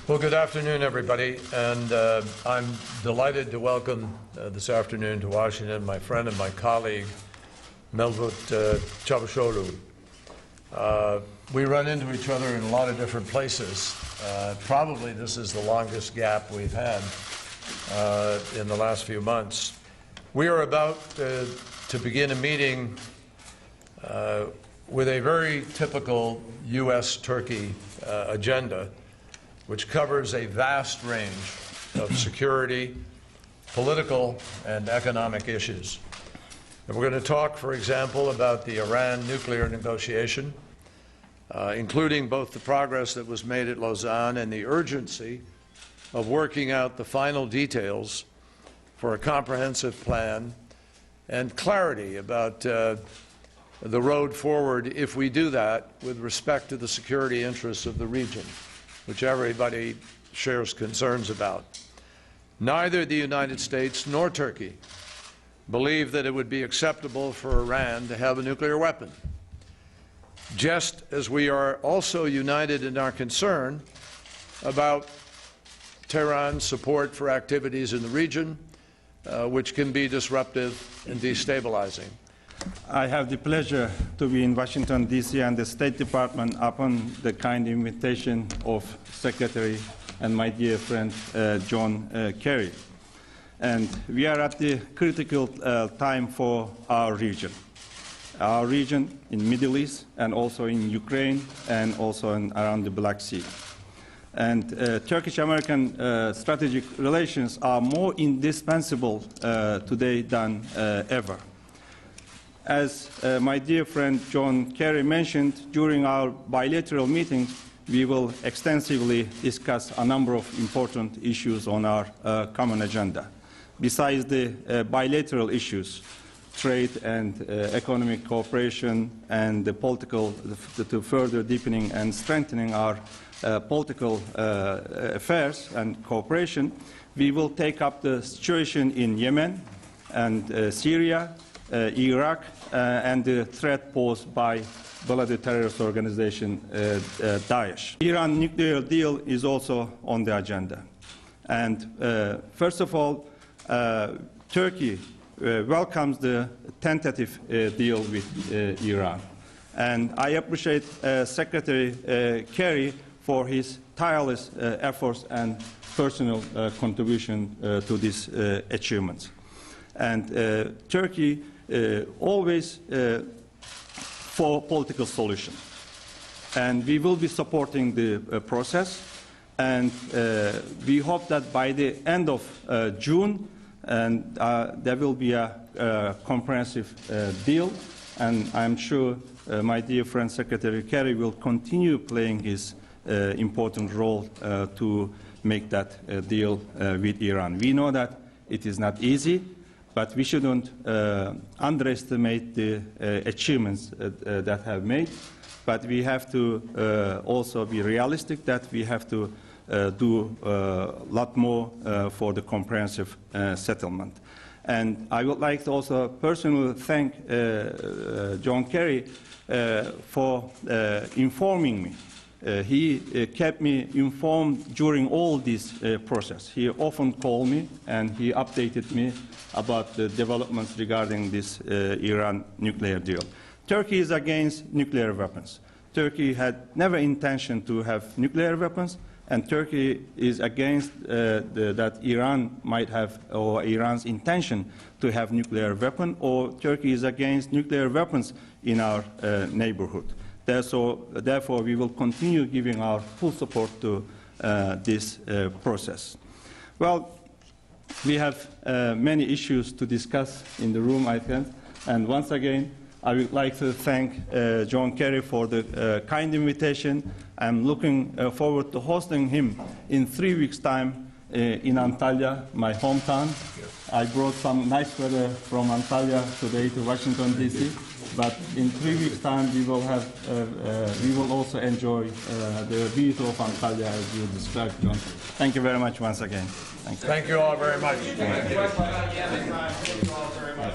Well, good afternoon, everybody, and I'm delighted to welcome this afternoon to Washington my friend and my colleague, Mevlut Cavusoglu. We run into each other in a lot of different places. Probably this is the longest gap we've had in the last few months. We are about to begin a meeting with a very typical U.S.-Turkey agenda, which covers a vast range of security, political, and economic issues. And we're going to talk, for example, about the Iran nuclear negotiation, including both the progress that was made at Lausanne and the urgency of working out the final details for a comprehensive plan and clarity about the road forward if we do that with respect to the security interests of the region, which everybody shares concerns about. Neither the United States nor Turkey believe that it would be acceptable for Iran to have a nuclear weapon, just as we are also united in our concern about Tehran's support for activities in the region, which can be disruptive and destabilizing. I have the pleasure to be in Washington, D.C. and the State Department upon the kind invitation of Secretary and my dear friend John Kerry. And we are at the critical time for our region. Our region in Middle East and also in Ukraine and also around the Black Sea. And Turkish-American strategic relations are more indispensable today than ever. As my dear friend John Kerry mentioned, during our bilateral meetings, we will extensively discuss a number of important issues on our common agenda. Besides the bilateral issues, trade and economic cooperation and the political, to further deepening and strengthening our political affairs and cooperation, we will take up the situation in Yemen and Syria, Iraq, and the threat posed by bilateral terrorist organization Daesh. Iran nuclear deal is also on the agenda. And first of all, Turkey welcomes the tentative deal with Iran. And I appreciate Secretary Kerry for his tireless efforts and personal contribution to these achievements. And Turkey always for political solution. And we will be supporting the process. And we hope that by the end of June, and there will be a comprehensive deal. And I'm sure my dear friend Secretary Kerry will continue playing his important role to make that deal with Iran. We know that it is not easy, but we shouldn't underestimate the achievements that have made. But we have to also be realistic that we have to do a lot more for the comprehensive settlement. And I would like to also personally thank John Kerry for informing me. He kept me informed during all this process. He often called me and he updated me about the developments regarding this Iran nuclear deal. Turkey is against nuclear weapons. Turkey had never intention to have nuclear weapons, and Turkey is against that Iran might have, or Iran's intention to have nuclear weapon, or Turkey is against nuclear weapons in our neighborhood. Therefore, we will continue giving our full support to this process. Well, we have many issues to discuss in the room, I think, and once again, I would like to thank John Kerry for the kind invitation. I'm looking forward to hosting him in 3 weeks' time in Antalya, my hometown. I brought some nice weather from Antalya today to Washington, D.C. But in 3 weeks' time, we will also enjoy the beauty of Antalya as you described, John. Thank you very much once again. Thank you all very much. Thank you all very much.